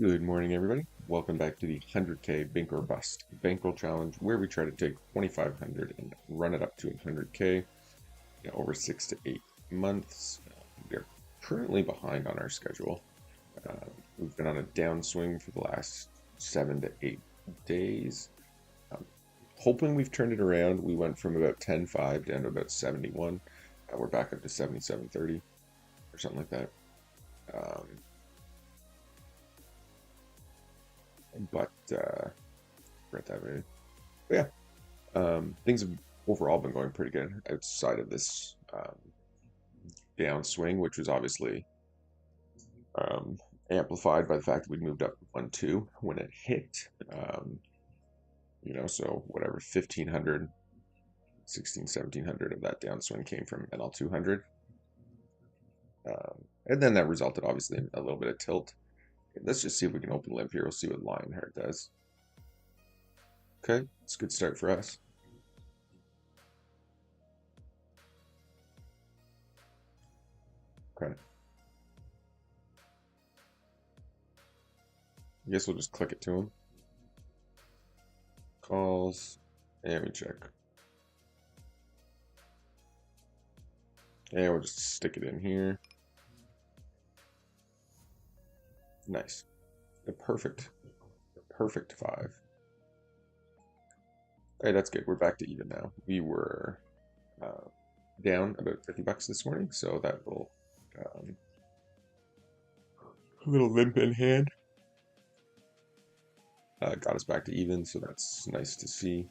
Good morning, everybody. Welcome back to the 100K Bink or Bust Bankroll Challenge, where we try to take 2,500 and run it up to 100K over 6 to 8 months. We are currently behind on our schedule. Uh, we've been on a downswing for the last 7 to 8 days. Um, Hoping we've turned it around. We went from about 10.5 down to about 71. We're back up to 77.30 or something like that. But forgot that really. But yeah, things have overall been going pretty good outside of this downswing, which was obviously amplified by the fact that we moved up 1-2 when it hit. So whatever 1,500, 1,700 of that downswing came from NL 200. And then that resulted obviously in a little bit of tilt. Let's just see if we can open limp here. We'll see what Lionheart does. Okay, it's a good start for us. Okay. I guess we'll just click it to him. Calls, and we check. And we'll just stick it in here. Nice. The perfect 5. Hey, that's good. We're back to even now. We were down about $50 this morning, so that will a little limp in hand. Got us back to even, so that's nice to see.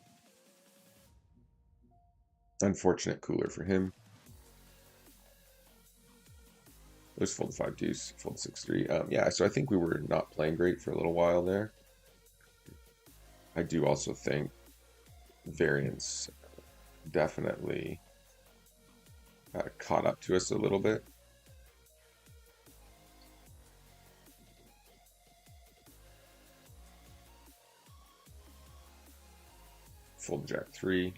Unfortunate cooler for him. Let's fold the 5 deuce, fold 6-3. Yeah, so I think we were not playing great for a little while there. I do also think variance definitely caught up to us a little bit. Fold Jack 3.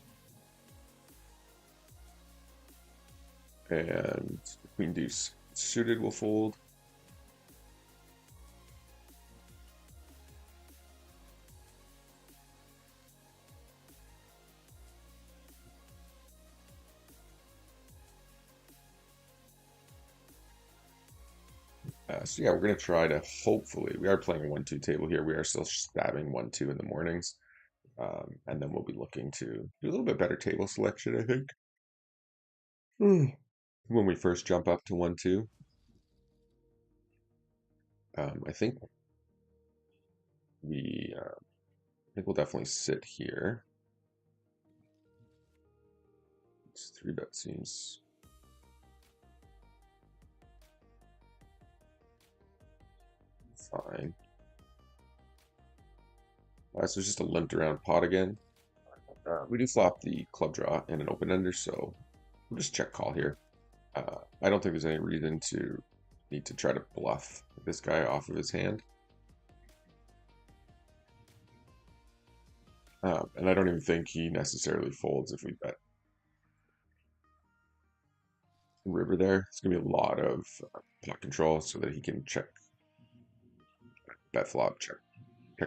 And Queen Deuce suited will fold. So yeah, we're going to try to hopefully, we are playing a 1-2 table here. We are still stabbing 1-2 in the mornings. And then we'll be looking to do a little bit better table selection, I think. When we first jump up to 1-2. I think we'll definitely sit here. It's 3-bet seems fine. So it's just a limped around pot again. We do flop the club draw and an open ender, so we'll just check call here. I don't think there's any reason to need to try to bluff this guy off of his hand. And I don't even think he necessarily folds if we bet river there. It's going to be a lot of pot control so that he can check bet flop, check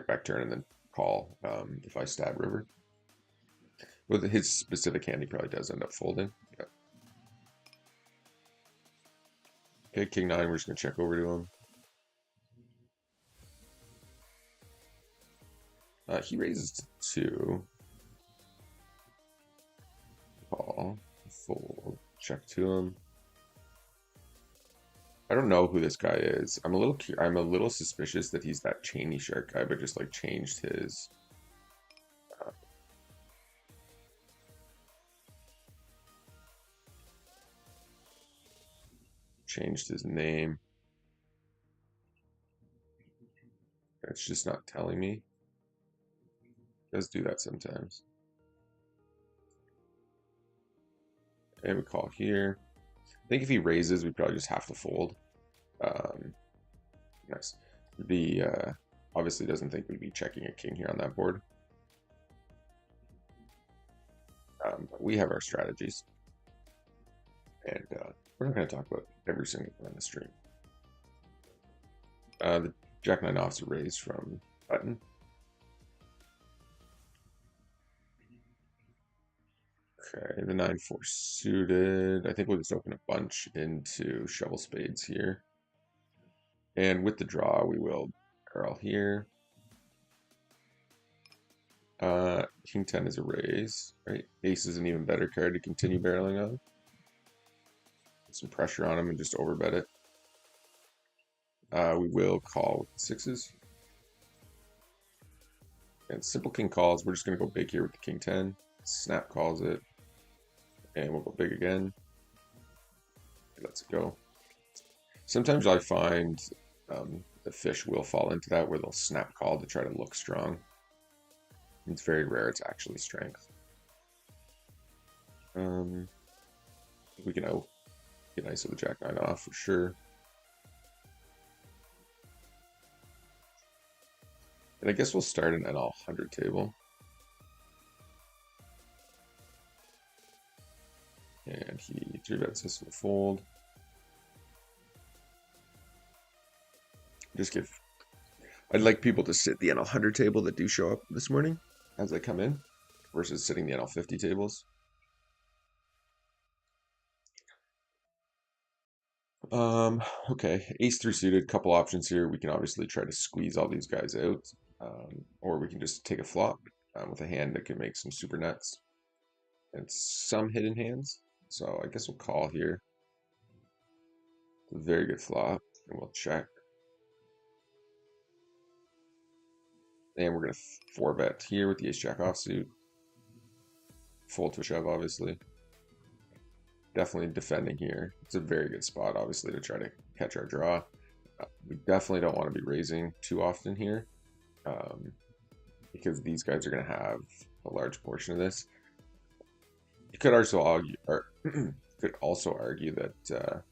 back turn, and then call if I stab river. With his specific hand, he probably does end up folding. Yeah. Okay, King 9, we're just going to check over to him. He raises to 2. Call, fold, check to him. I don't know who this guy is. I'm a little suspicious that he's that chainy shark guy, but just like changed his name. It's just not telling me. It does do that sometimes. And we call here. I think if he raises, we probably just have to fold. Nice. The obviously doesn't think we'd be checking a king here on that board. But we have our strategies, and we're not going to talk about every single one on the stream. The Jack nine off's a raise from button. Okay, the 9-4 suited. I think we'll just open a bunch into shovel spades here. And with the draw, we will barrel here. King 10 is a raise, right? Ace is an even better card to continue barreling on. Put some pressure on him and just overbet it. We will call with the sixes. And simple king calls. We're just going to go big here with the king 10. Snap calls it. And we'll go big again. Let's go. Sometimes I find the fish will fall into that where they'll snap call to try to look strong. It's very rare it's actually strength. We can get nice with the jack nine off for sure. And I guess we'll start an NL 100 table. And he 3-bets this will fold. I'd like people to sit the NL 100 table that do show up this morning as they come in versus sitting the NL 50 tables. Okay, ace 3 suited, couple options here. We can obviously try to squeeze all these guys out, or we can just take a flop with a hand that can make some super nuts and some hidden hands. So I guess we'll call here. It's a very good flop, and we'll check. And we're going to 4-bet here with the ace-jack offsuit. Fold to a shove, obviously. Definitely defending here. It's a very good spot, obviously, to try to catch our draw. We definitely don't want to be raising too often here because these guys are going to have a large portion of this. You could also argue that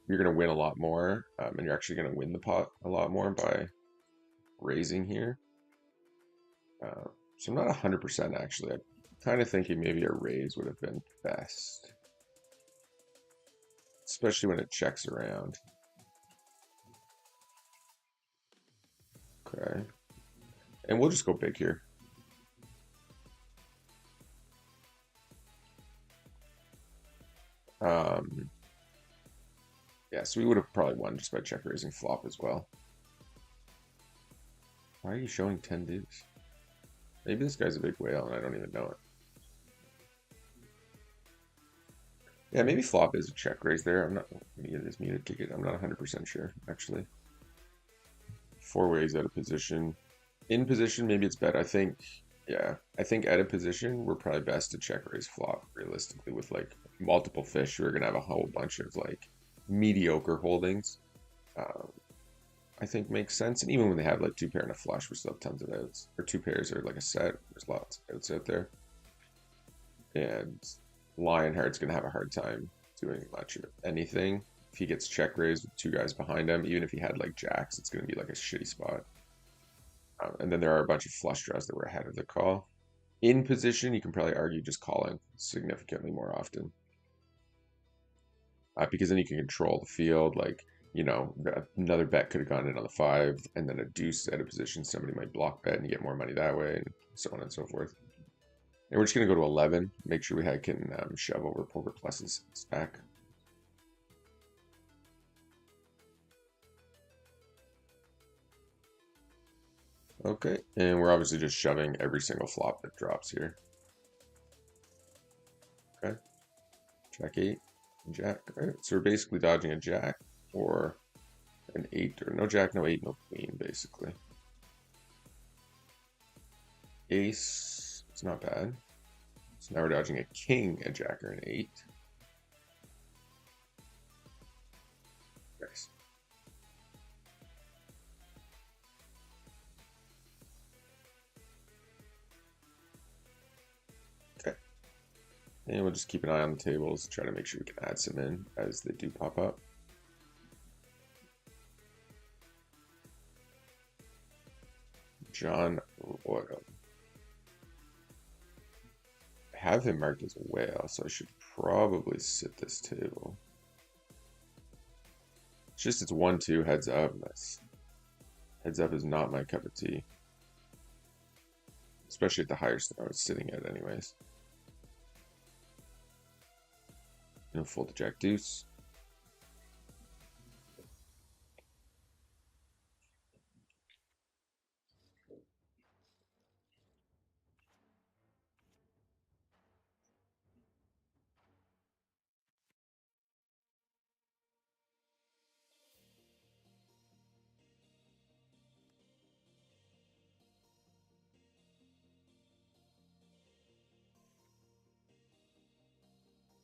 you're going to win a lot more, and you're actually going to win the pot a lot more by raising here. So I'm not 100% actually. I'm kind of thinking maybe a raise would have been best, especially when it checks around. Okay, and we'll just go big here. Yeah, so we would have probably won just by check raising flop as well. Why are you showing 10 deuce? Maybe this guy's a big whale and I don't even know it. Yeah, maybe flop is a check raise there. I'm not, it is muted ticket. I'm not 100% sure, actually. 4 ways out of position. In position, maybe it's bet. I think out of position, we're probably best to check raise flop realistically with like multiple fish who are going to have a whole bunch of like mediocre holdings. I think makes sense. And even when they have like 2 pair and a flush, we still have tons of outs. Or 2 pairs are like a set. There's lots of outs out there. And Lionheart's going to have a hard time doing much of anything. If he gets check raised with 2 guys behind him, even if he had like jacks, it's going to be like a shitty spot. And then there are a bunch of flush draws that were ahead of the call. In position, you can probably argue just calling significantly more often. Because then you can control the field. Like, you know, another bet could have gone in on the 5, and then a deuce out of position, somebody might block bet and you get more money that way, and so on and so forth. And we're just going to go to 11, make sure we can shove over Poker Plus's stack. Okay, and we're obviously just shoving every single flop that drops here. Okay, jack 8, jack. All right, so we're basically dodging a jack or an 8, or no jack, no 8, no queen, basically. Ace, it's not bad. So now we're dodging a king, a jack, or an 8. Nice. Okay. And we'll just keep an eye on the tables, try to make sure we can add some in as they do pop up. John Royal. I have him marked as a whale, so I should probably sit this table. It's just it's 1-2 heads up. That's Heads up is not my cup of tea, especially at the higher step I was sitting at anyways. Fold the jack deuce.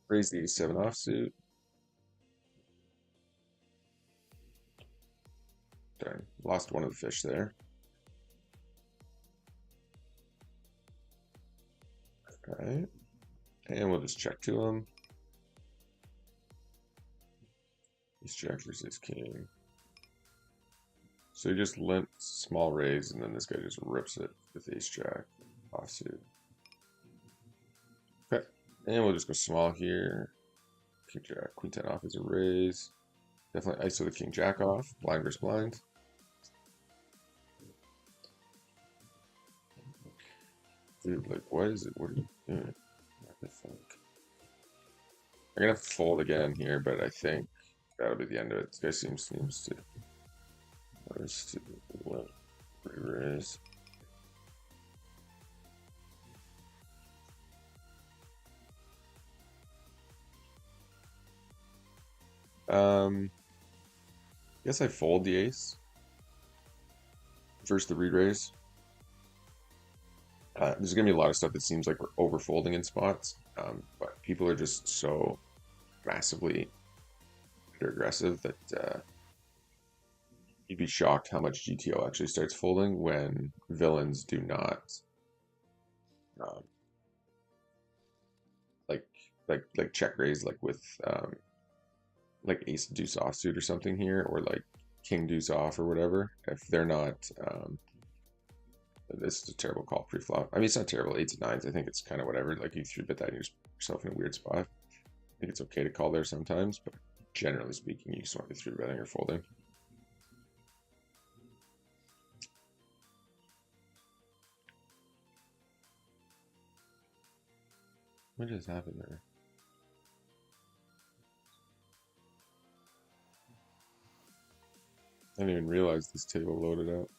Raise the ace-7 offsuit. Darn, lost one of the fish there. Okay, and we'll just check to him. Ace jack versus king. So he just limps small raise, and then this guy just rips it with ace jack offsuit. Okay, and we'll just go small here. King jack, queen 10 off is a raise. Definitely ISO the king jack off, blind versus blind. Dude, like, what is it? What are you doing? I think I'm gonna fold again here, but I think that'll be the end of it. This guy seems to. What raise? Guess I fold the ace. First the re-raise. There's gonna be a lot of stuff that seems like we're over folding in spots, but people are just so massively aggressive that you'd be shocked how much GTO actually starts folding when villains do not, um, like check raise, like with like ace deuce offsuit or something here, or like king deuce off or whatever. If they're not, this is a terrible call pre-flop. I mean, it's not terrible. 8s and 9s. I think it's kind of whatever. Like you 3-bet that and you're yourself in a weird spot. I think it's okay to call there sometimes, but generally speaking, you just want to be 3-betting or folding. What just happened there? I didn't even realize this table loaded up.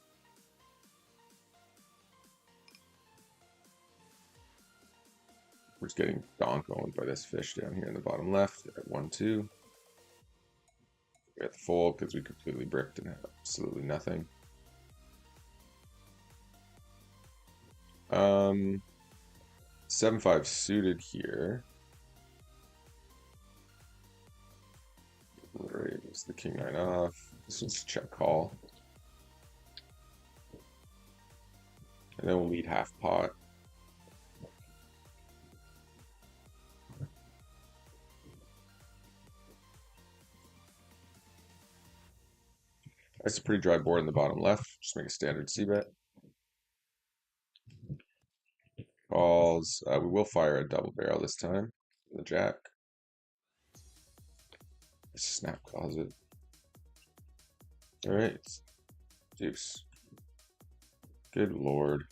We're just getting donk owned by this fish down here in the bottom left at 1-2. We have to fold because we completely bricked and had absolutely nothing. 7-5 suited here. Raise the king 9 off. This one's a check call. And then we'll lead half pot. That's a pretty dry board in the bottom left. Just make a standard c-bet. Calls. We will fire a double barrel this time. The jack. Snap calls it. All right. Deuce. Good lord.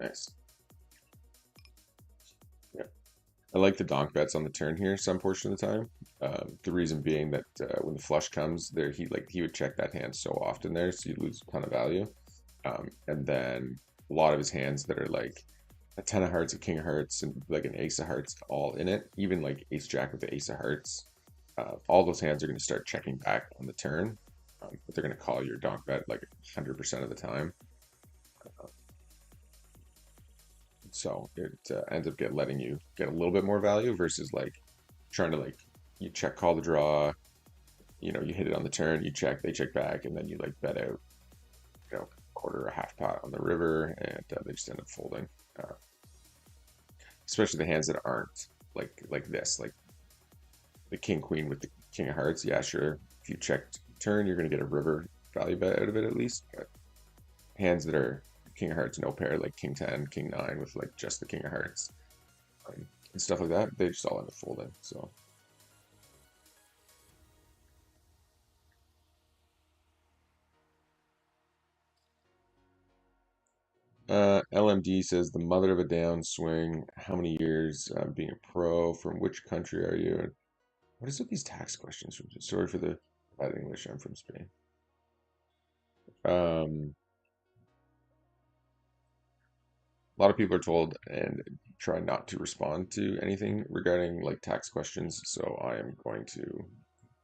Nice. Yeah. I like the donk bets on the turn here some portion of the time. The reason being that when the flush comes there, he would check that hand so often there, so you lose a ton of value. And then a lot of his hands that are like a 10 of hearts, a king of hearts, and like an ace of hearts all in it, even like ace jack with the ace of hearts, all those hands are going to start checking back on the turn, but they're going to call your donk bet like 100% of the time. So it ends up letting you get a little bit more value versus like trying to like you check call the draw, you hit it on the turn, you check, they check back, and then you like bet out, quarter or half pot on the river, and they just end up folding. Especially the hands that aren't like this, like the king queen with the king of hearts. Yeah, sure. If you checked turn, you're gonna get a river value bet out of it at least. But hands that are King of Hearts no pair, like King 10, King 9 with like just the King of Hearts and stuff like that, they just all end up folding. So LMD says the mother of a downswing. How many years being a pro? From which country are you? And what is with these tax questions? Sorry for the bad English. I'm from Spain. A lot of people are told and try not to respond to anything regarding like tax questions. So I am going to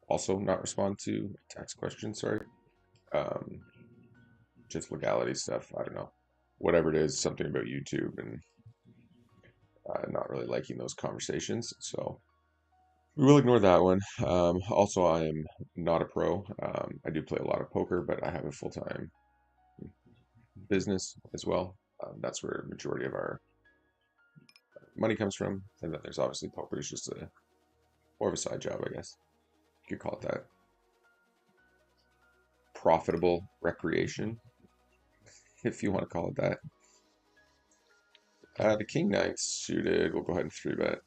also not respond to tax questions. Sorry. Um, just legality stuff. I don't know. Whatever it is, something about YouTube and not really liking those conversations. So we will ignore that one. Also, I am not a pro. I do play a lot of poker, but I have a full-time business as well. That's where the majority of our money comes from. And then there's obviously poker is just a more of a side job, I guess. You could call it that. Profitable recreation, if you want to call it that. The King 9 suited. We'll go ahead and 3-bet.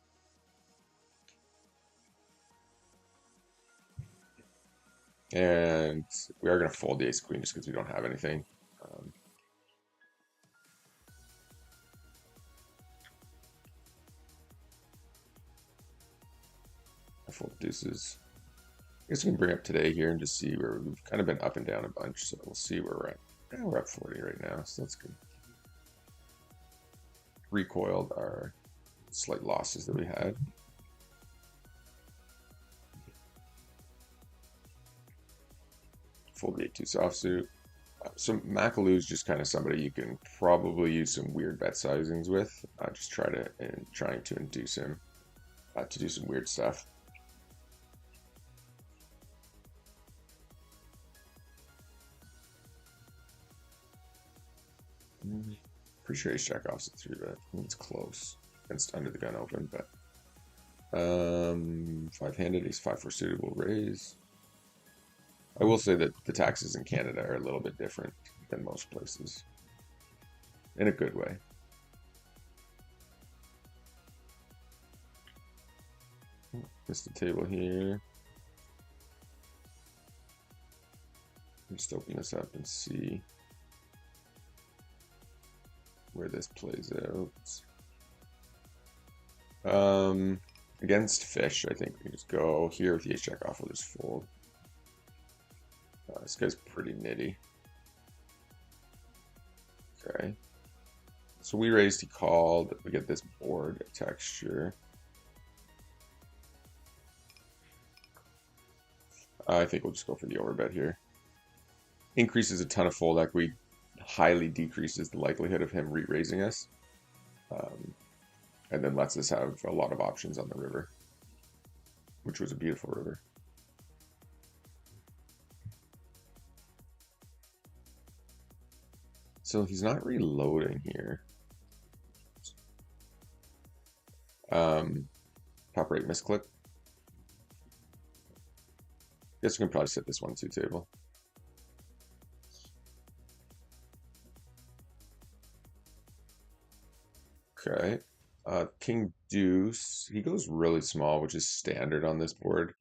And we are going to fold the Ace Queen just because we don't have anything. I fold deuces. I guess we can bring up today here and just see where we've kind of been up and down a bunch. So we'll see where we're at. Yeah, we're up 40 right now, so that's good. Recoiled our slight losses that we had. Fold the 8-2 soft suit. So Makaloo's just kind of somebody you can probably use some weird bet sizings with. Just trying to induce him to do some weird stuff. Pretty sure ace jack off's a 3-bet. It's close against under the gun open, but 5-handed ace 5-4 suited will raise. I will say that the taxes in Canada are a little bit different than most places, in a good way. Missed the table here. Just open this up and see where this plays out. Against fish, I think we can just go here with the ace jack off. We'll just fold. This guy's pretty nitty. Okay. So we raised, he called. We get this board texture. I think we'll just go for the overbet here. Increases a ton of fold equity, highly decreases the likelihood of him re-raising us. And then lets us have a lot of options on the river, which was a beautiful river. So he's not reloading here. Top rate misclick. Guess we can probably set this 1-2 table. Okay. King deuce. He goes really small, which is standard on this board.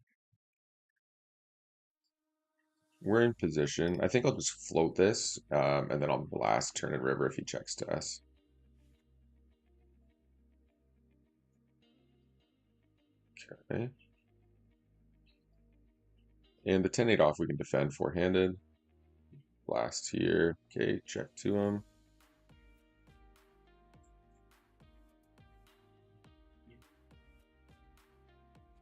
We're in position. I think I'll just float this, and then I'll blast turn and river if he checks to us. Okay. And the 10-8 off we can defend four-handed. Blast here. Okay, check to him.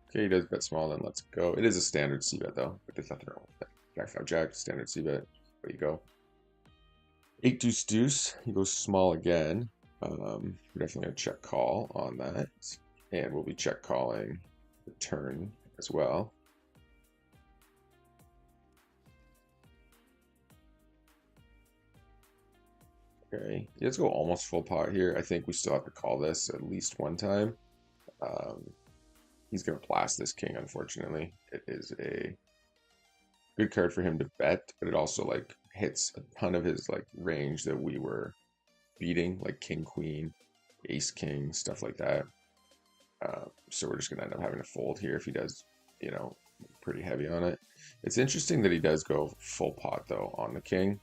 Okay, he does bet small, then let's go. It is a standard c-bet though, but there's nothing wrong with that. Jack 5 jack, standard c-bet. There you go. 8 deuce deuce. He goes small again. We're definitely gonna check call on that, and we'll be check calling the turn as well. Okay, let's go almost full pot here. I think we still have to call this at least one time. He's gonna blast this king, unfortunately. It is a good card for him to bet, but it also like hits a ton of his like range that we were beating, like king, queen, ace, king, stuff like that. So we're just going to end up having to fold here if he does, you know, pretty heavy on it. It's interesting that he does go full pot, though, on the king.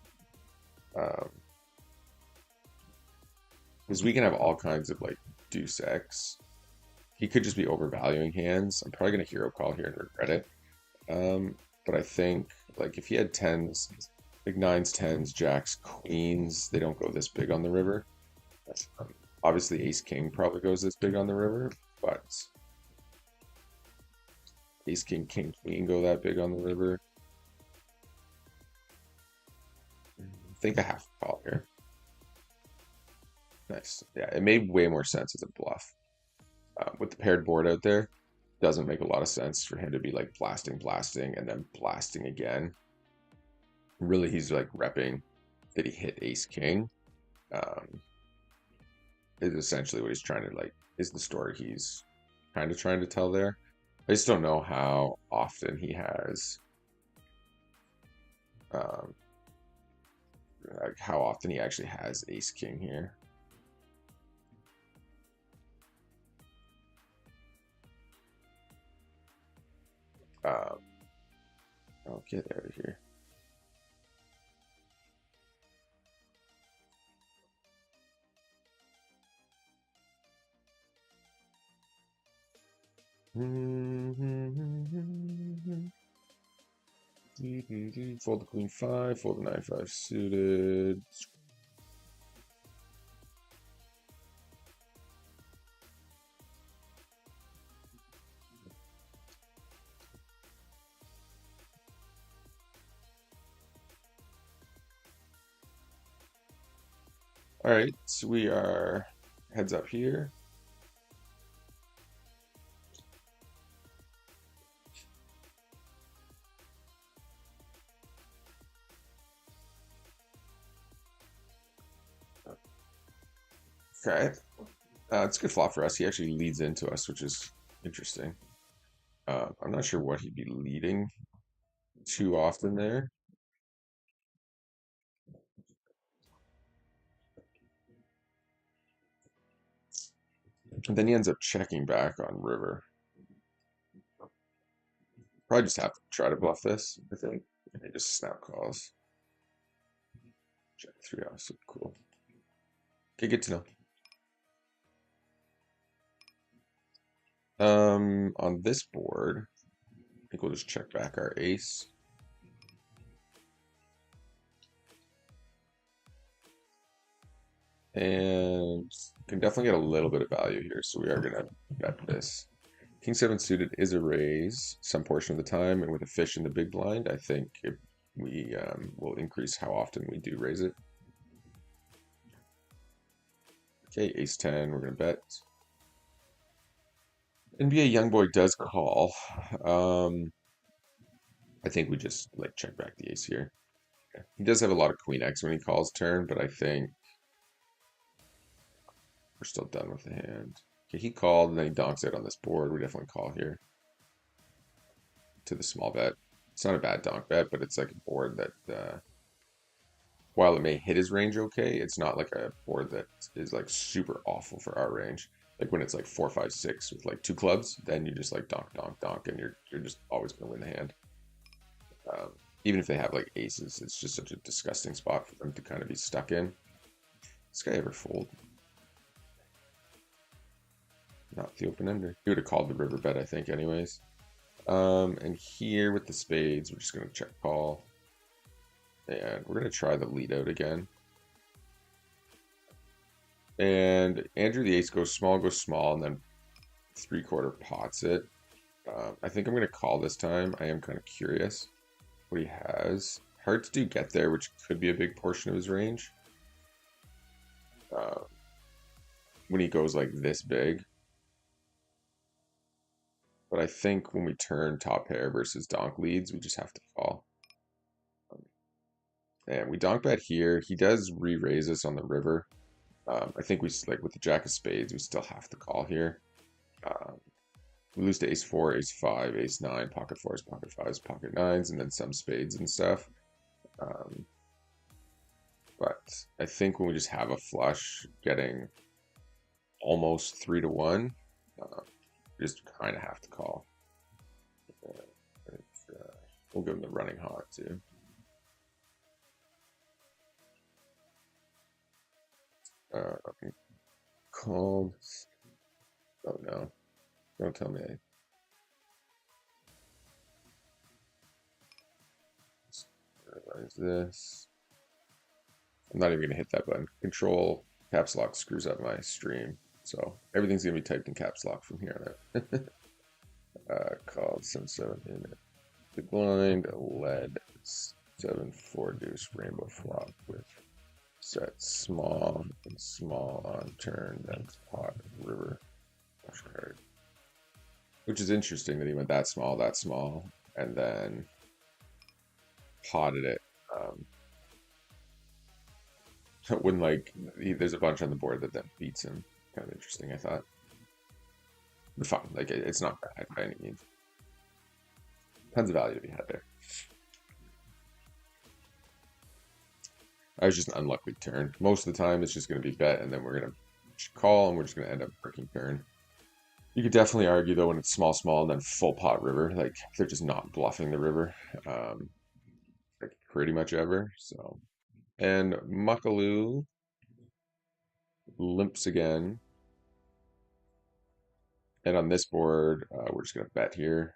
Because we can have all kinds of, like, deuce X. He could just be overvaluing hands. I'm probably going to hero call here and regret it. But I think, like, if he had tens, like nines, tens, jacks, queens, they don't go this big on the river. Obviously, ace king probably goes this big on the river, but ace king, king, queen go that big on the river. I think I have to call here. Nice. Yeah, it made way more sense as a bluff. With the paired board out there, doesn't make a lot of sense for him to be like blasting, blasting, and then blasting again. Really, he's like repping that he hit ace king. Is essentially what he's trying to like, is the story he's kind of trying to tell there. I just don't know how often he has, like how often he actually has ace king here. I'll get out of here. Fold the queen five, fold the 9-5 suited. All right, so we are heads up here. Okay, it's a good flop for us. He actually leads into us, which is interesting. I'm not sure what he'd be leading too often there. And then he ends up checking back on river. Probably just have to try to bluff this, I think. And he just snap calls. Check 3 off, so cool. Okay, good to know. On this board, I think we'll just check back our ace. And can definitely get a little bit of value here, so we are gonna bet this. King 7 suited is a raise some portion of the time, and with a fish in the big blind, I think we will increase how often we do raise it. Okay, ace 10, we're gonna bet. NBA Youngboy does call. I think we just like check back the ace here. Okay. He does have a lot of queen X when he calls turn, but I think we're still done with the hand. Okay, he called and then he donks out on this board. We definitely call here to the small bet. It's not a bad donk bet, but it's like a board that, while it may hit his range okay, it's not like a board that is like super awful for our range. Like when it's like 4, 5, 6 with like 2 clubs, then you just like donk, donk, donk, and you're just always gonna win the hand. Even if they have like aces, it's just such a disgusting spot for them to kind of be stuck in. This guy ever fold? Not the open ender. He would have called the river bet, I think, anyways. And here with the spades, we're just gonna check call. And we're gonna try the lead out again. And Andrew the ace goes small, and then 3/4 pots it. I think I'm gonna call this time. I am kind of curious what he has. Hearts do get there, which could be a big portion of his range. When he goes like this big. But I think when we turn top pair versus donk leads, we just have to call. And we donk bet here. He does re-raise us on the river. I think we, like with the jack of spades, we still have to call here. We lose to ace 4, ace 5, ace 9, pocket 4s, pocket 5s, pocket 9s, and then some spades and stuff. But I think when we just have a flush, getting almost 3 to 1, we just kind of have to call. We'll give him the running hot too. Called. Oh no! Don't tell me. What is this? I'm not even gonna hit that button. Control caps lock screws up my stream, so everything's gonna be typed in caps lock from here on out. Called 7-7 in it. The blind lead 7-4 deuce rainbow flop with set small and small on turn, then pot river flush card. Which is interesting that he went that small, and then potted it. When there's a bunch on the board that then beats him. Kind of interesting, I thought. But fine, like it's not bad by any means. Tons of value to be had there. I was just an unlucky turn. Most of the time, it's just going to be bet, and then we're going to call, and we're just going to end up breaking turn. You could definitely argue, though, when it's small, and then full pot river, like they're just not bluffing the river, like pretty much ever. So, and Muckaloo limps again, and on this board, we're just going to bet here.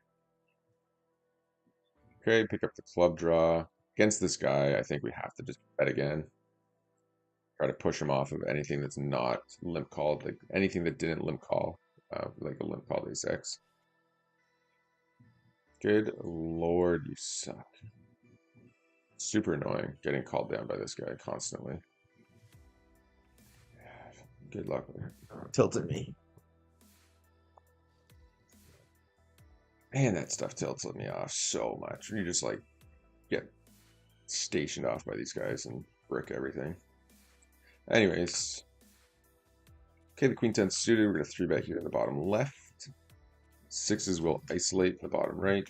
Okay, pick up the club draw. Against this guy, I think we have to just bet again. Try to push him off of anything that's not limp called, like anything that didn't limp call, like a limp called ace-x. Good lord, you suck. Super annoying getting called down by this guy constantly. Good luck. Tilted me. Man, that stuff tilted me off so much. You just like get stationed off by these guys and brick everything. Anyways, okay, the queen 10 suited. We're gonna 3-bet here in the bottom left. Sixes will isolate the bottom right.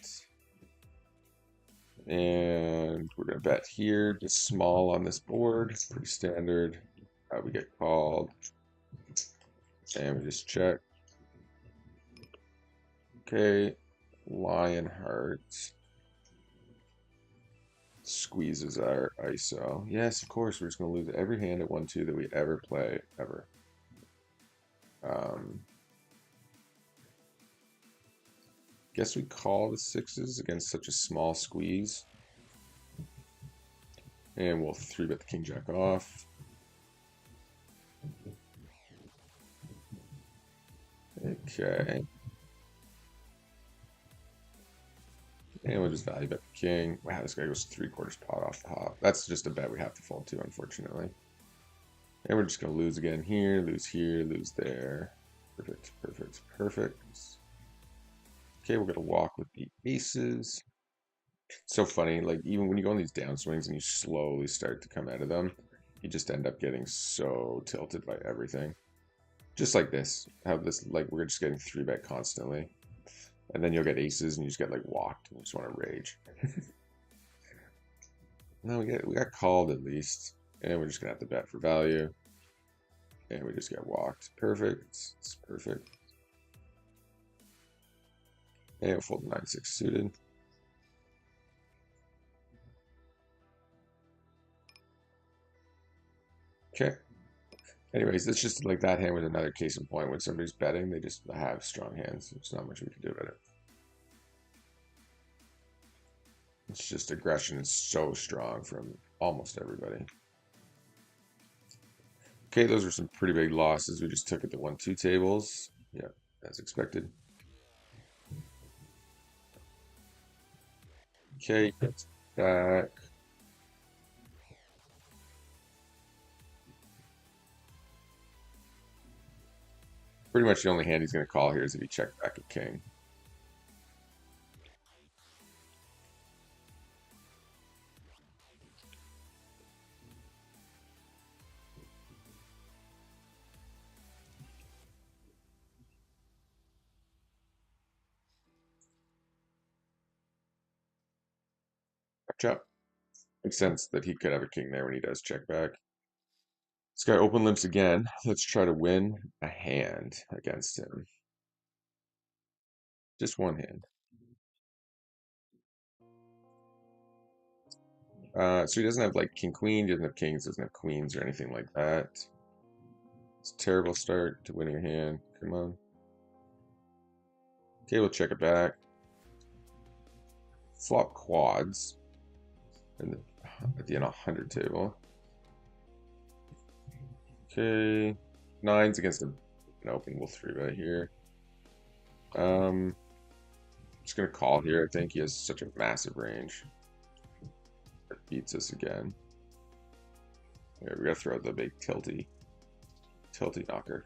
And we're gonna bet here, just small on this board, pretty standard. We get called, and we just check. Okay, lion heart squeezes our ISO. Yes, of course, we're just gonna lose every hand at 1-2 that we ever play, ever. Guess we call the sixes against such a small squeeze. And we'll 3-bet the king jack off. Okay. And we'll just value bet the king. Wow, this guy goes 3/4 pot off the hop. That's just a bet we have to fold to, unfortunately. And we're just going to lose again here, lose there. Perfect, perfect, perfect. Okay, we're going to walk with the aces. It's so funny, like even when you go on these downswings and you slowly start to come out of them, you just end up getting so tilted by everything. Just like this, how this, like we're just getting 3-bet constantly. And then you'll get aces and you just get like walked and you just want to rage. No, we got called at least. And we're just gonna have to bet for value. And we just get walked. Perfect. It's perfect. And we'll fold 9-6 suited. Okay. Anyways, it's just like that hand was another case in point. When somebody's betting, they just have strong hands. There's not much we can do about it. It's just aggression is so strong from almost everybody. Okay, those were some pretty big losses. We just took at the 1-2 tables. Yeah, as expected. Okay, back. Pretty much the only hand he's going to call here is if he checks back a king. Check. Makes sense that he could have a king there when he does check back. This guy open limps again. Let's try to win a hand against him. Just one hand. So he doesn't have like king queen, doesn't have kings, doesn't have queens or anything like that. It's a terrible start to winning a hand. Come on. Okay, we'll check it back. Flop quads at the end of 100 table. Okay, nines against an open. We'll three bet here. Just gonna call here. I think he has such a massive range. It beats us again. Here, we gotta throw out the big tilty knocker.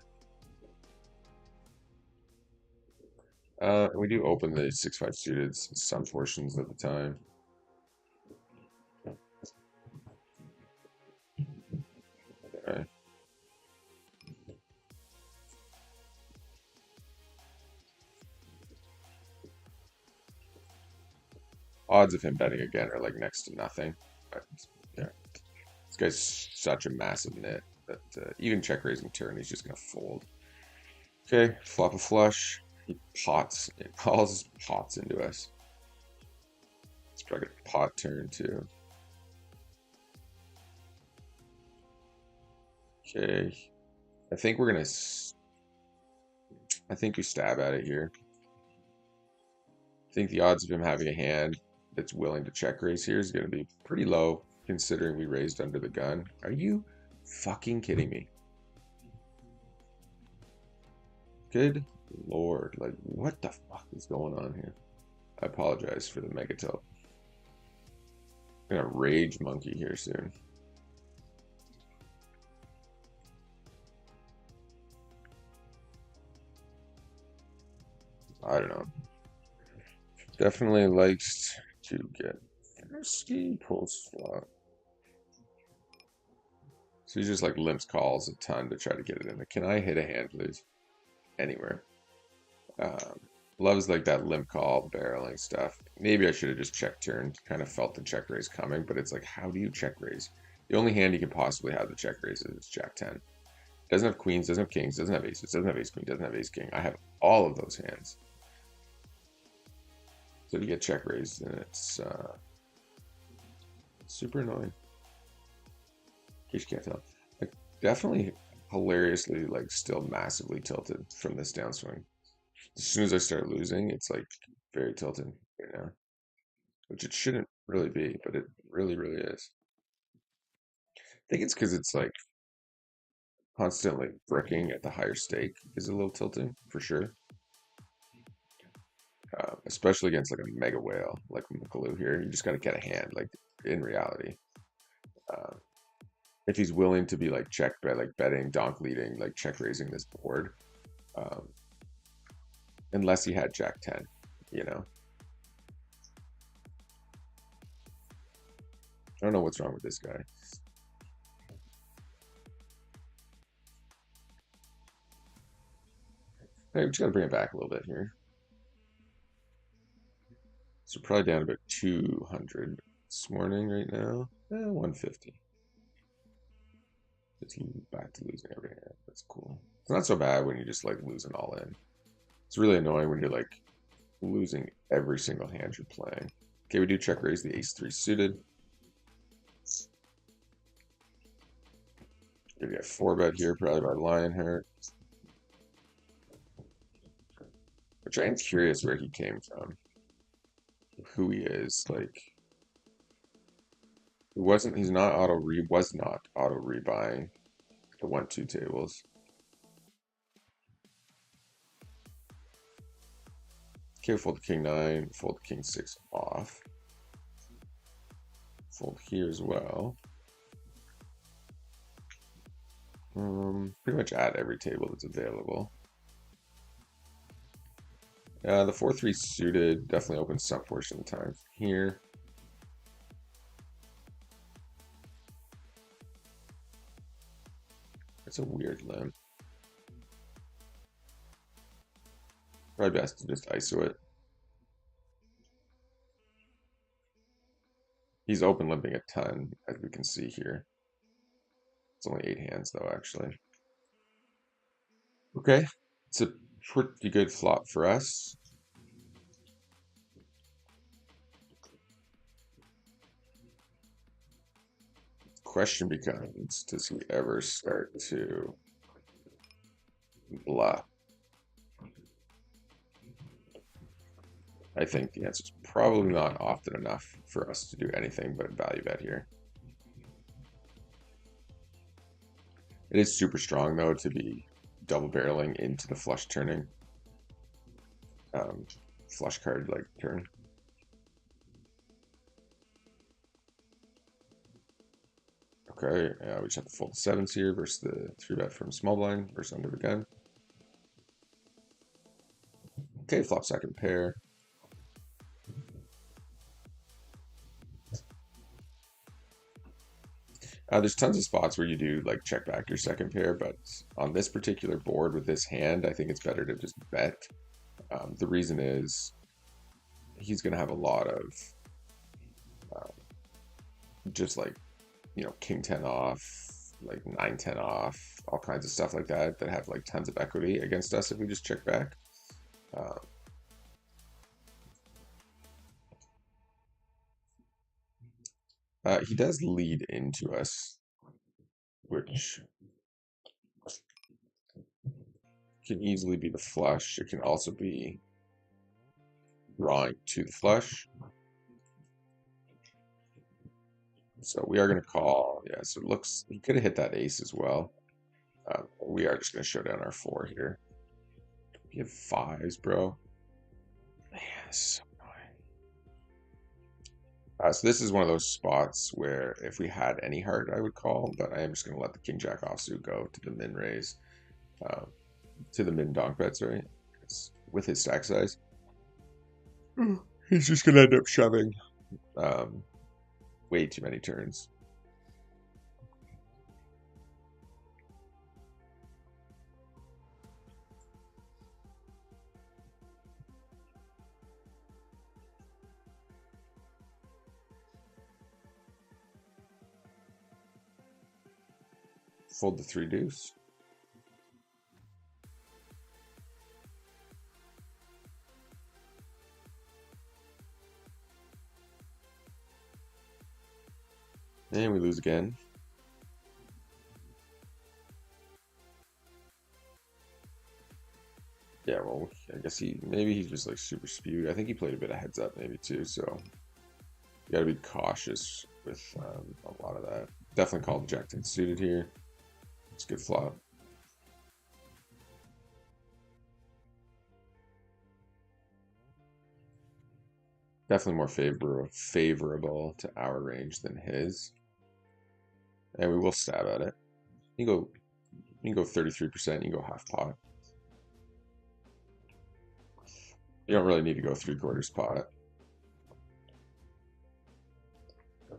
We do open the 6-5 suited some portions of the time. Okay. Odds of him betting again are like next to nothing. But, yeah. This guy's such a massive nit that even check raising turn, he's just gonna fold. Okay, flop a flush. He pots, it calls his pots into us. It's probably a pot turn too. Okay, I think we're gonna. I think we stab at it here. I think the odds of him having a hand that's willing to check raise here is going to be pretty low, considering we raised under the gun. Are you fucking kidding me? Good lord, like what the fuck is going on here? I apologize for the mega tilt. I'm gonna rage monkey here soon. I don't know. Definitely likes to get risky post flop. So he just like limps calls a ton to try to get it in. Can I hit a hand, please? Anywhere. Loves like that limp call, barreling stuff. Maybe I should have just check turned. Kind of felt the check raise coming, but it's like, how do you check raise? The only hand he could possibly have the check raise is Jack 10. Doesn't have queens, doesn't have kings, doesn't have aces, doesn't have ace queen, doesn't have ace king. I have all of those hands. So to get check raised, and it's super annoying. In case you can't tell. Like, definitely hilariously, like, still massively tilted from this downswing. As soon as I start losing, it's like very tilted right now, which it shouldn't really be, but it really, really is. I think it's because it's like constantly bricking at the higher stake is a little tilting for sure. Especially against like a mega whale like Makalu here, you just got to get a hand. Like in reality, uh, if he's willing to be like check bet, like betting, donk leading, like check raising this board, um, unless he had Jack 10, you know. I don't know what's wrong with this guy. Hey, we just gotta bring it back a little bit here. So probably down about 200 this morning right now. 150. It's back to losing every hand. That's cool. It's not so bad when you just like losing all in. It's really annoying when you're like losing every single hand you're playing. Okay, we do check raise the ace 3 suited. Gonna get 4-bet here, probably by Lionheart. Which I am curious where he came from. Who he is. Like, he's not was not auto rebuying the 1-2 tables. Okay, fold king 9, fold king 6 off. Fold here as well. Pretty much at every table that's available. The 4-3 suited definitely opens some portion of the time here. It's a weird limp. Probably best to just ISO it. He's open limping a ton, as we can see here. It's only 8 hands though, actually. Okay, it's a pretty good flop for us. Question becomes, does he ever start to bluff? I think the answer is probably not often enough for us to do anything but value bet here. It is super strong though to be double barreling into the flush turning flush card like turn. Okay, we just have to fold the sevens here versus the 3-bet from small blind versus under the gun. Okay, flop second pair. There's tons of spots where you do like check back your second pair, but on this particular board with this hand, I think it's better to just bet. The reason is he's going to have a lot of just like, you know, king 10 off, like 9-10 off, all kinds of stuff like that that have like tons of equity against us if we just check back. He does lead into us, which can easily be the flush. It can also be drawing to the flush. So we are going to call. Yeah, so it looks, he could have hit that ace as well. We are just going to show down our 4 here. You have 5s, bro. Man, this is so annoying. So this is one of those spots where if we had any heart, I would call, but I am just going to let the king jack offsuit go to the min raise, to the min donk bet, sorry. It's with his stack size. He's just going to end up shoving way too many turns. Fold the 3 deuce. And we lose again. Yeah, well, I guess maybe he's just like super spewed. I think he played a bit of heads up maybe too, so you gotta be cautious with a lot of that. Definitely called jack 10 suited here. It's a good flop. Definitely more favorable to our range than his. And we will stab at it. You can go 33%, you can go half pot. You don't really need to go 3/4 pot.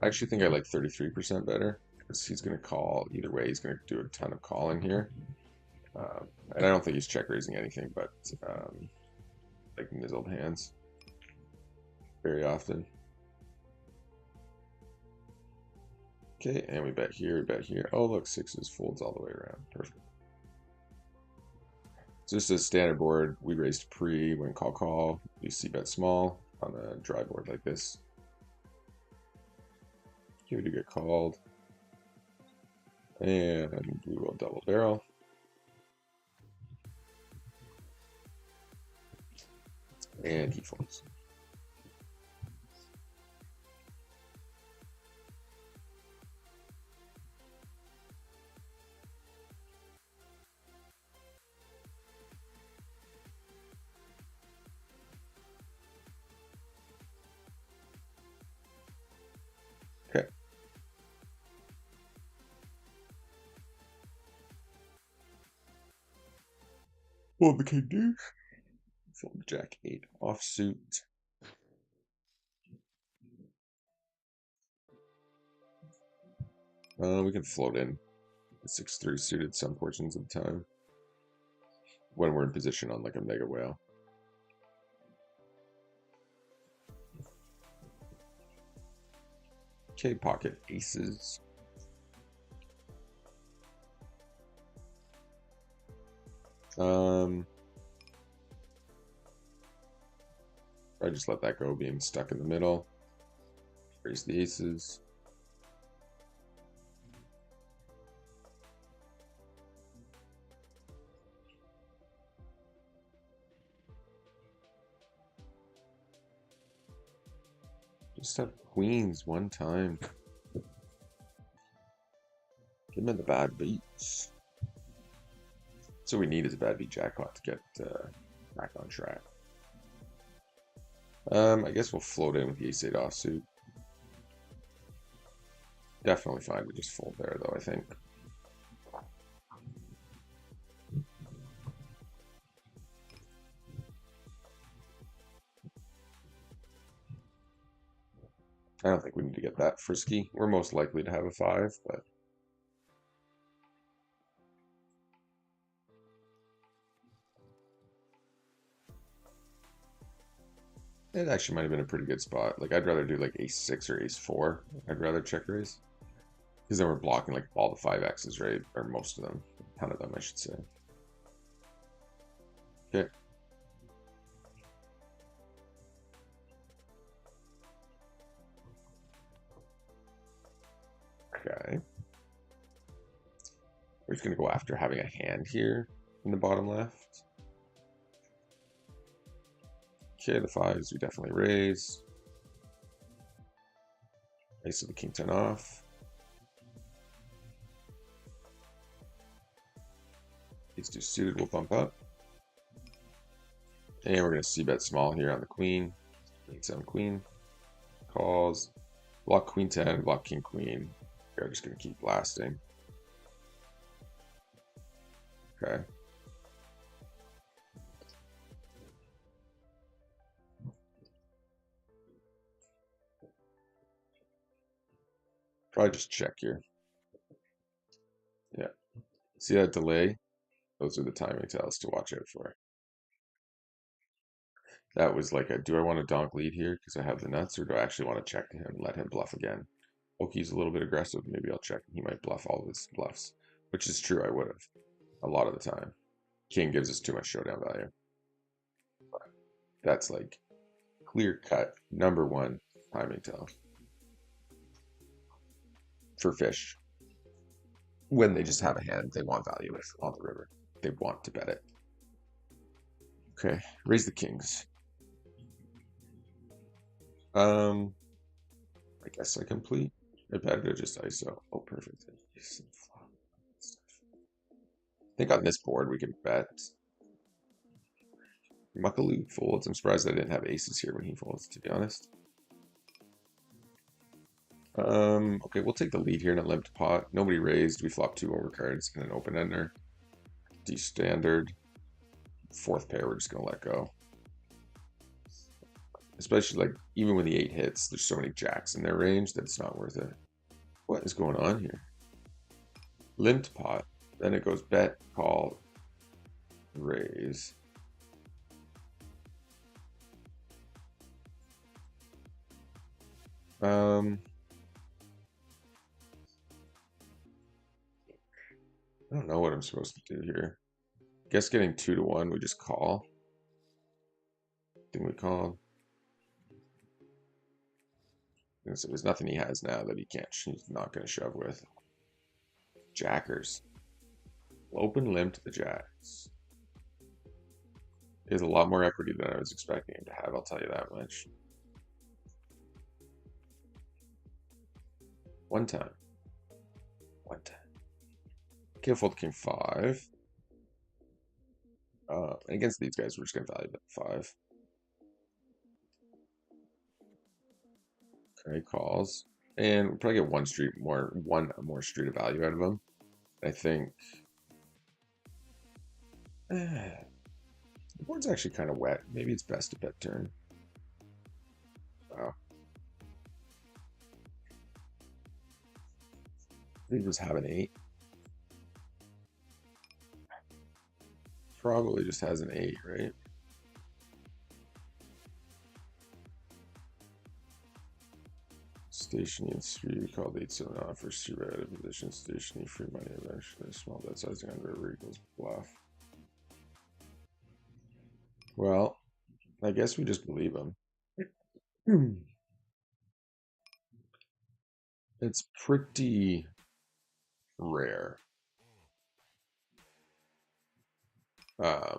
I actually think I like 33% better because he's going to call either way. He's going to do a ton of calling here. And I don't think he's check raising anything but like mizzled hands very often. Okay, and we bet here, we bet here. Oh, look, 6s folds all the way around. Perfect. So this is a standard board. We raised pre when call. You see bet small on a dry board like this. Here to get called. And we will double barrel. And he folds. Okay. Fold the king deuce. Fold the jack 8 offsuit. We can float in the 6-3 suited some portions of the time when we're in position on like a mega whale. Okay, pocket aces. I just let that go, being stuck in the middle. Raise the aces. Just have queens one time. Give him the bad beats. So we need is a bad beat jackpot to get back on track. I guess we'll float in with the ace-8 offsuit. Definitely fine to just fold there, though, I think. I don't think we need to get that frisky. We're most likely to have a 5, but... It actually might have been a pretty good spot. Like, I'd rather do like ace-6 or ace-4. I'd rather check raise. Because then we're blocking like all the 5x's, right? Or most of them. A ton of them, I should say. Okay. Okay. We're just going to go after having a hand here in the bottom left. Okay, the 5s we definitely raise. Ace of the king 10 off. Ace 2 suited will bump up. And we're going to c-bet small here on the queen. 8-7 queen. Calls. Block queen 10, block king queen. We're just going to keep blasting. Okay. Probably just check here. Yeah. See that delay? Those are the timing tells to watch out for. That was like a, do I want to donk lead here because I have the nuts, or do I actually want to check to him and let him bluff again? Oh, he's a little bit aggressive. Maybe I'll check. He might bluff all of his bluffs, which is true. I would have a lot of the time. King gives us too much showdown value. But that's like clear cut #1 timing tell for fish. When they just have a hand they want value with on the river. They want to bet it. Okay, raise the kings. I guess I complete. I bet it just ISO. Oh, perfect. I think on this board we can bet. Muckaloo folds. I'm surprised I didn't have aces here when he folds, to be honest. Okay, we'll take the lead here in a limped pot. Nobody raised. We flop 2 overcards and an open ender. D standard. 4th pair, we're just gonna let go. Especially like even when the 8 hits, there's so many jacks in their range that it's not worth it. What is going on here? Limped pot. Then it goes bet, call, raise. I don't know what I'm supposed to do here. Guess getting 2 to 1, we just call. I think we called. So there's nothing he has now that he's not going to shove with. Jackers. Open limp to the jacks. He has a lot more equity than I was expecting him to have, I'll tell you that much. One time. Can't fold king 5. Against these guys, we're just going to value bet 5. Okay, calls. And we'll probably get one more street of value out of him. I think the board's actually kind of wet. Maybe it's best to bet turn. Wow. They just have an 8. Probably just has an 8, right? Stationing 3 called 8-7 off for 3 out of position. Stationing free money eventually. Small bet sizing under river equals bluff. Well, I guess we just believe him. Hmm. It's pretty rare. Uh,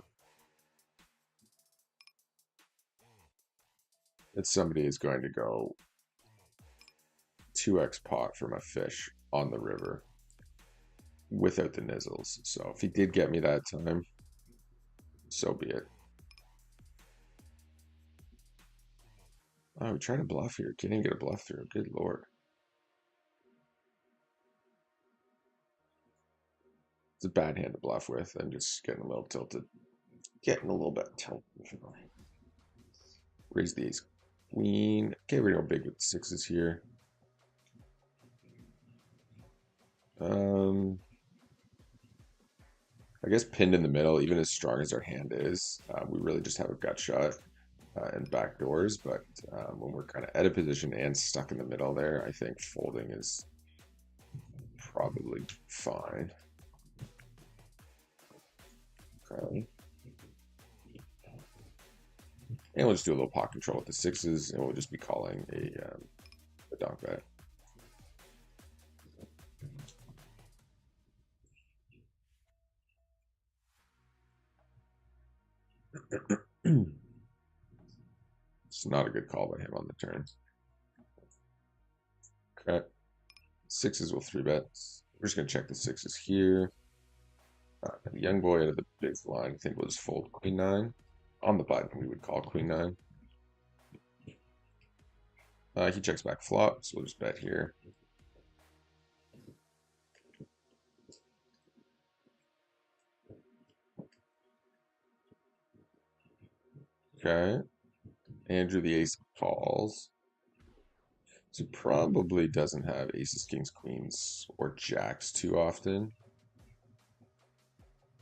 that somebody is going to go 2x pot from a fish on the river without the nizzles. So if he did get me that time, so be it. Oh, we're trying to bluff here. Can't even get a bluff through. Good lord. It's a bad hand to bluff with. I'm just getting a little tilted. Getting a little bit tilted. Raise the ace queen. Okay, we're going big with sixes here. I guess pinned in the middle, even as strong as our hand is, we really just have a gut shot and back doors. But when we're kind of out of position and stuck in the middle there, I think folding is probably fine. Okay. And we'll just do a little pot control with the sixes, and we'll just be calling a donk bet. It's not a good call by him on the turn. Okay. Sixes will 3-bet. We're just going to check the sixes here. The young boy out of the big blind, I think, was fold queen 9. On the button, we would call queen 9. He checks back flop, so we'll just bet here. Okay. Andrew the ace calls. So probably doesn't have aces, kings, queens, or jacks too often.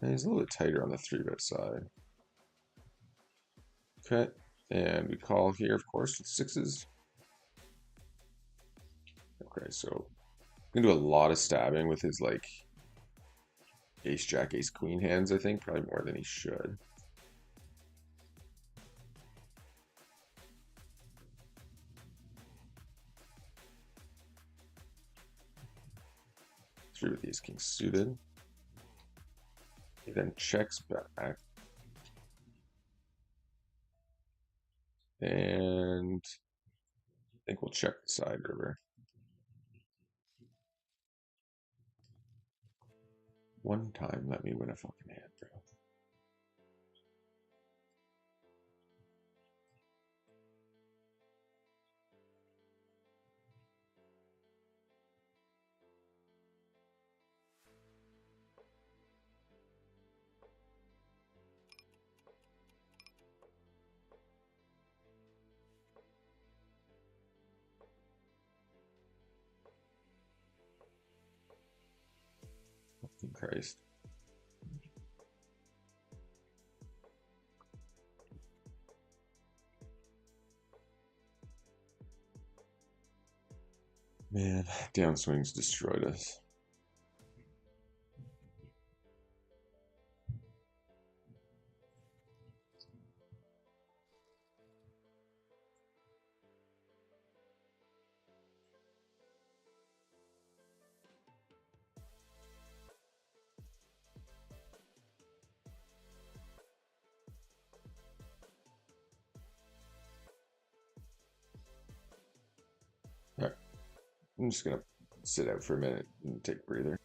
And he's a little bit tighter on the 3-bet side. Okay. And we call here, of course, with sixes. Okay, so we can do a lot of stabbing with his, like, ace, jack, ace, queen hands, I think. Probably more than he should. Three with the ace, king suited. He then checks back. And I think we'll check the side river. One time, let me win a fucking hand, bro. Fucking Christ. Man, downswings destroyed us. All right, I'm just gonna sit out for a minute and take a breather.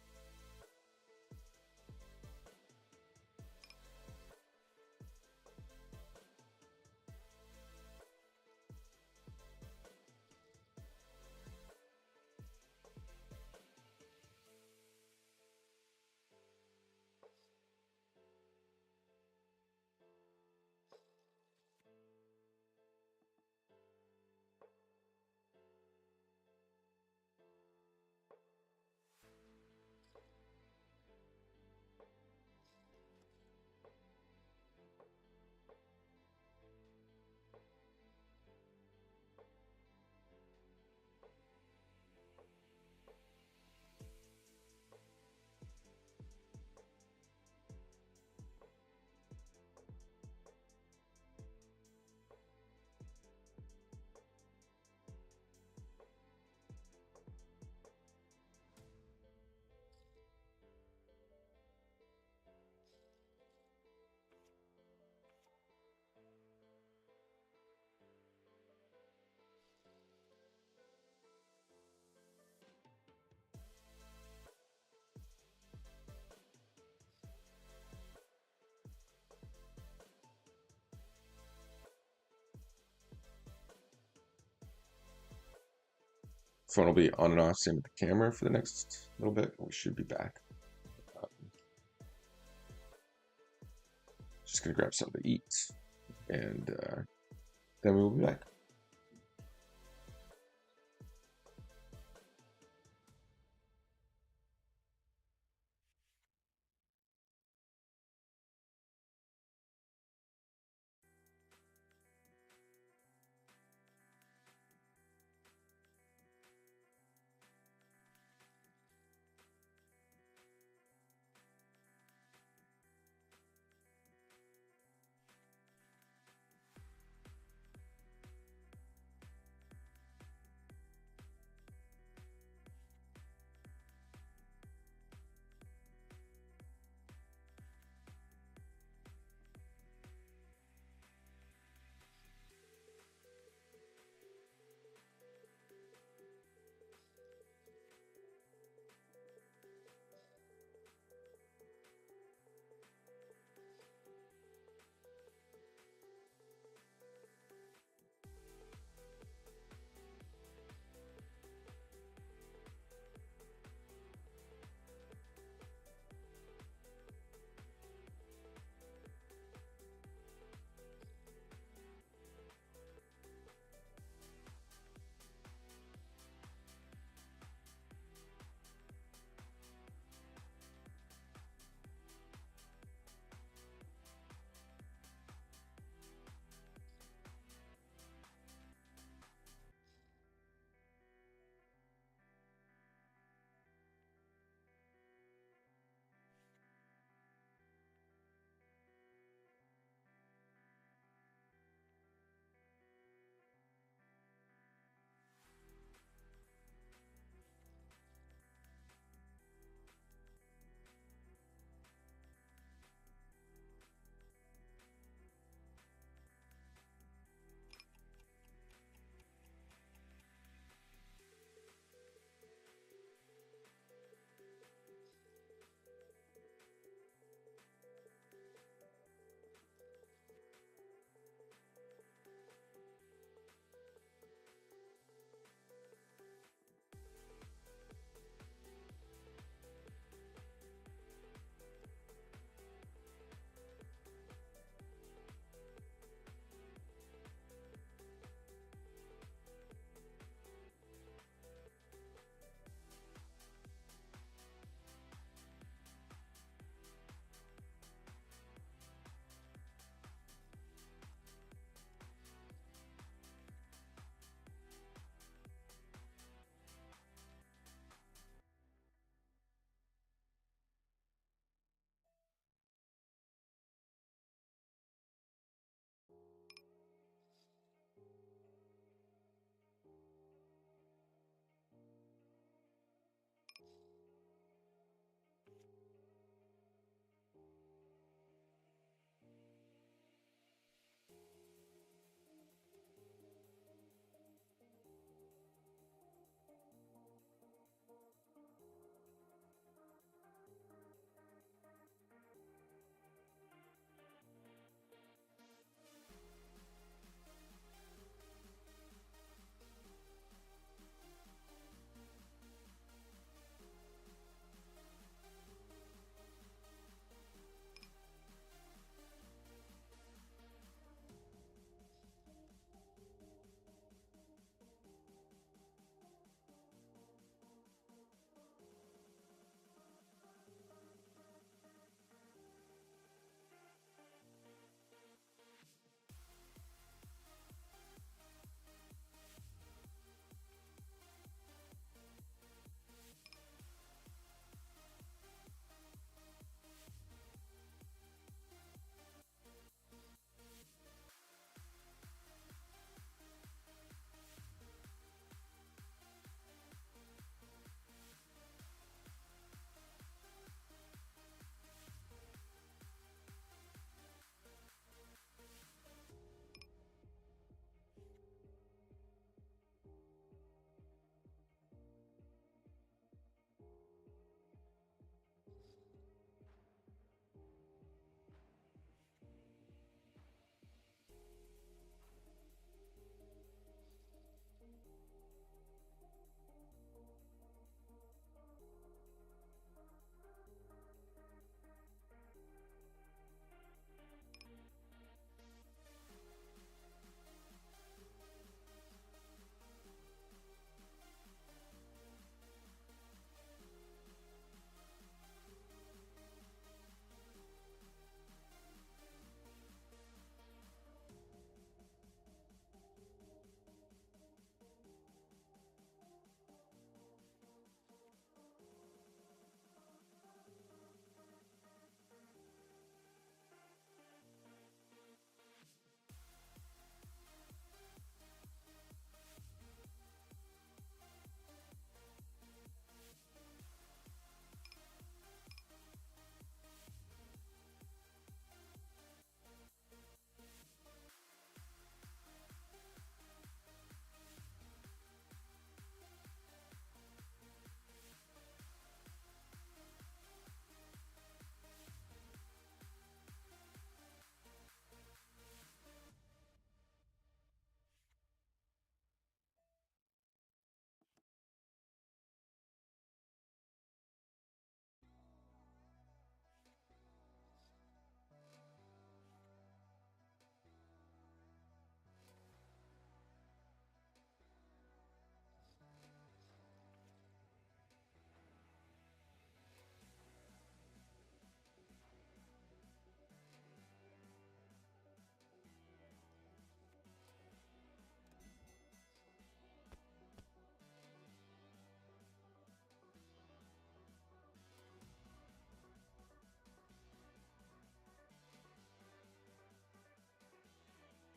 Phone will be on and off, same with the camera for the next little bit. We should be back. Just gonna grab something to eat, and then we will be back.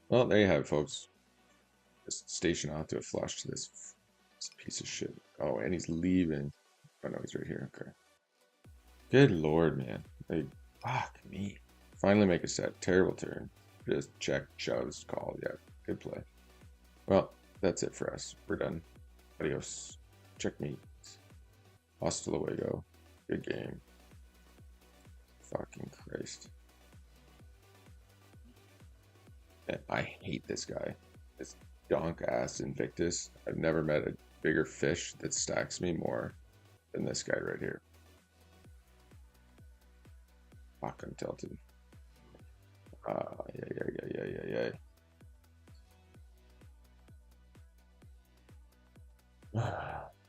Well, there you have it, folks. Just station off to a flush to this piece of shit. Oh, and he's leaving. Oh no, he's right here. Okay. Good lord, man. Like, fuck me. Finally make a set. Terrible turn. Just check, shoves, call. Yeah, good play. Well, that's it for us. We're done. Adios. Checkmate. Hasta luego. Good game. Fucking Christ. And I hate this guy. This donk ass Invictus. I've never met a bigger fish that stacks me more than this guy right here. Fuck, I'm tilted. Yeah. My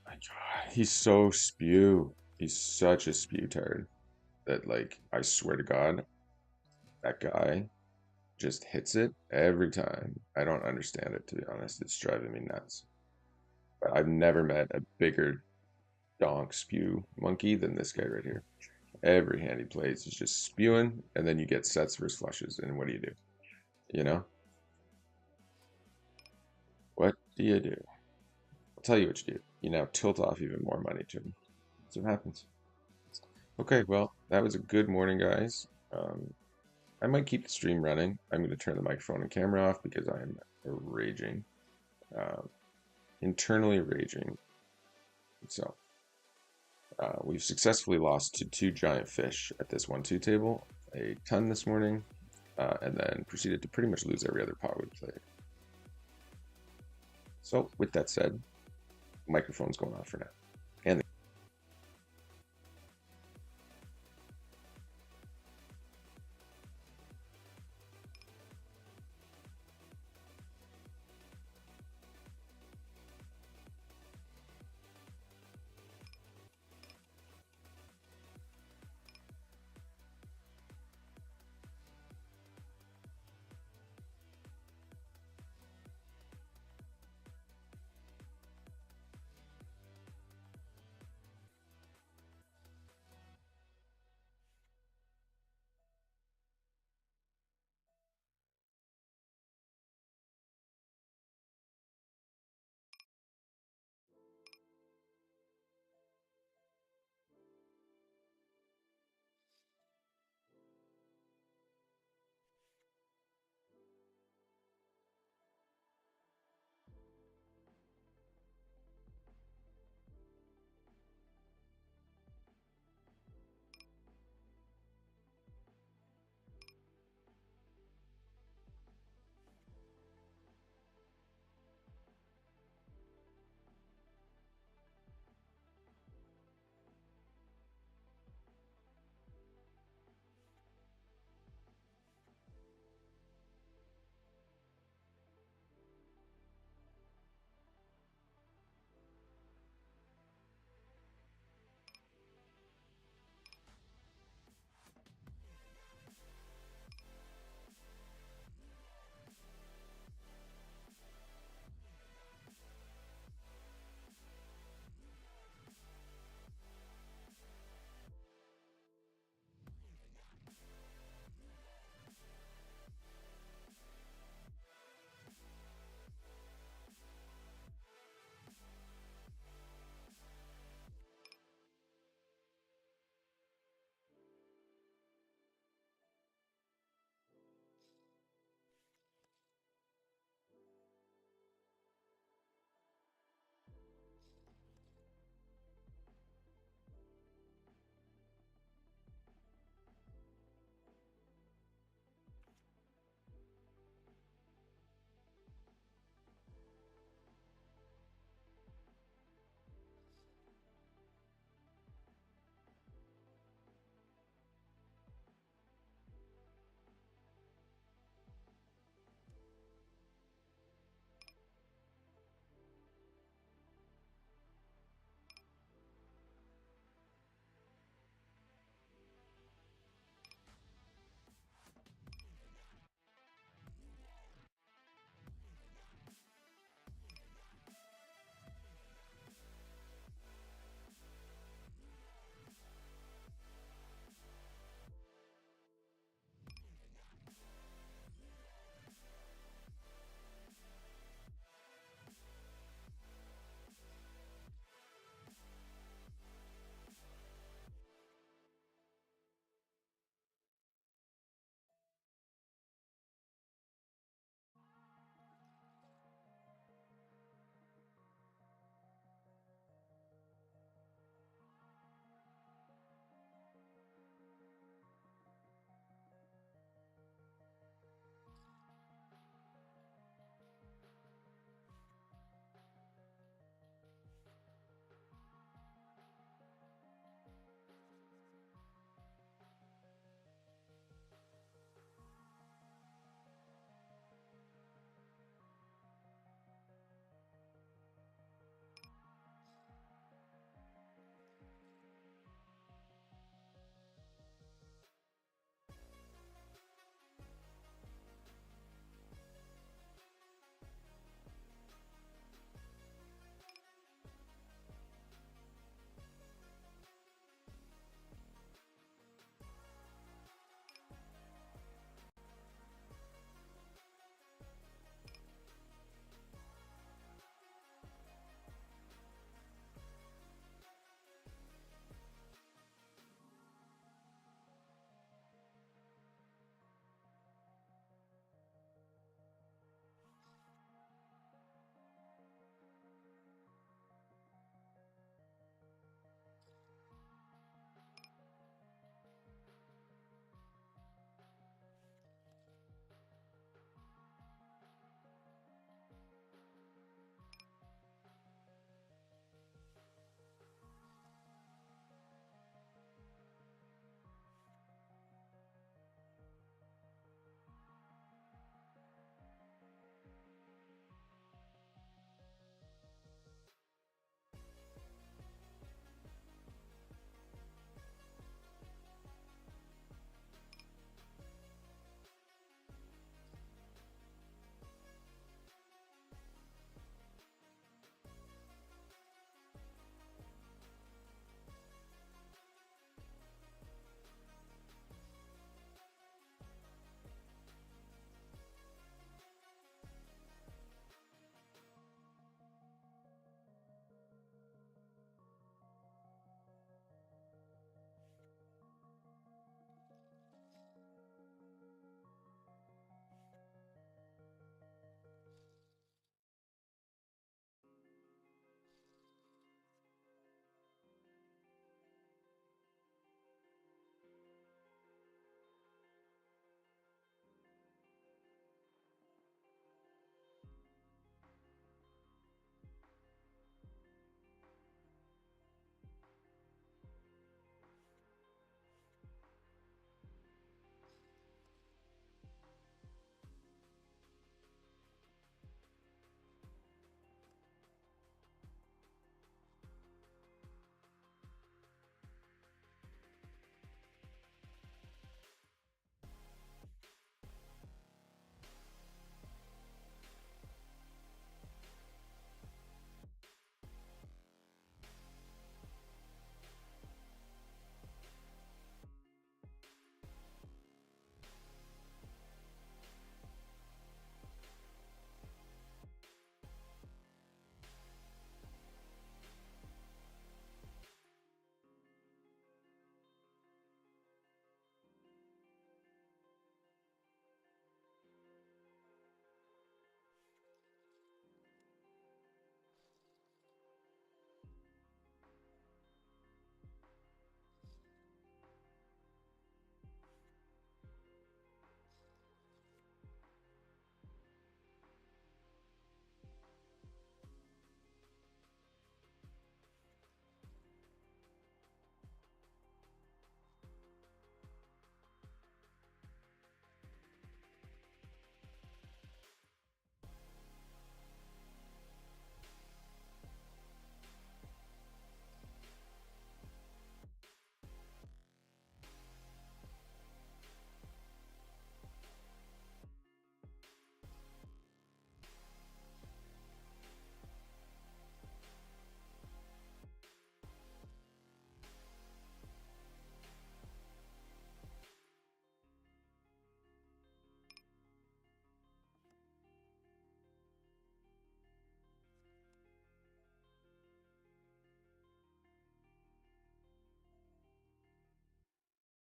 God, he's so spew. He's such a spew turd that, like, I swear to God, that guy just hits it every time. I don't understand it, to be honest. It's driving me nuts. But I've never met a bigger donk spew monkey than this guy right here. Every hand he plays is just spewing, and then you get sets versus flushes, and what do? You know? What do you do? I'll tell you what you do. You now tilt off even more money to him. That's what happens. Okay, well, that was a good morning, guys. I might keep the stream running. I'm going to turn the microphone and camera off because I am raging. Uh, internally raging. So, we've successfully lost to 2 giant fish at this 1-2 table, a ton this morning, and then proceeded to pretty much lose every other pot we played. So, with that said, microphone's going off for now. And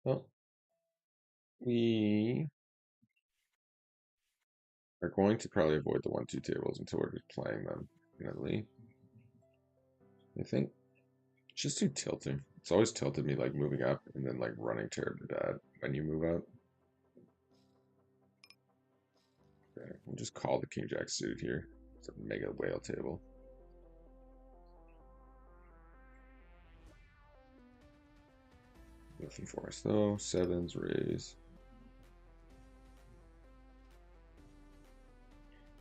Well, we are going to probably avoid the 1-2 tables until we're just playing them, definitely. I think just do tilting. It's always tilted me like moving up and then like running terribly bad when you move up. Okay, we'll just call the king jack suit here. It's a mega whale table. Nothing for us though. Sevens raise.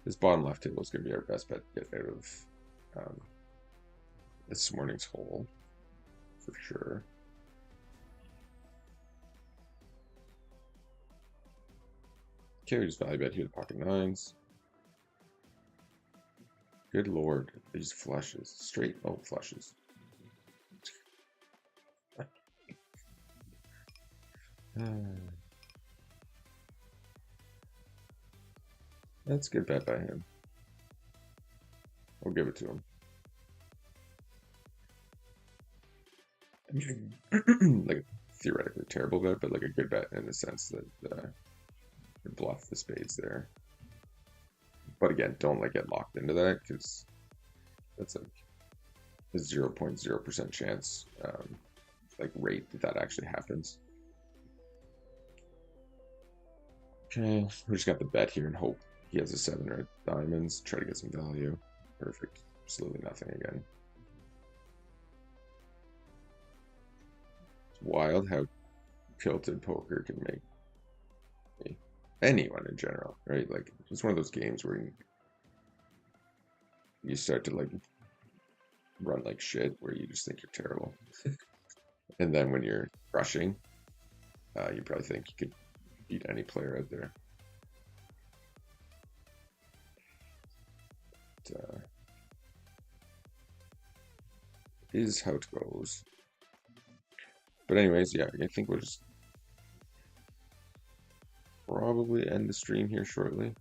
This bottom left table is going to be our best bet to get out of this morning's hole for sure. Okay, we just value bet here the pocket nines. Good lord, these flushes. Straight, oh, flushes. That's a good bet by him. We'll give it to him. Like a theoretically terrible bet, but like a good bet in the sense that bluff the spades there. But again, don't like get locked into that because that's like a 0.0% chance like rate that actually happens. Okay, we just got the bet here and hope he has a 7 or diamonds. Try to get some value. Perfect. Absolutely nothing again. It's wild how tilted poker can make me. Anyone in general, right? Like it's one of those games where you start to like run like shit, where you just think you're terrible, and then when you're crushing, you probably think you could beat any player out there. But, is how it goes. But anyways, yeah, I think we'll just probably end the stream here shortly.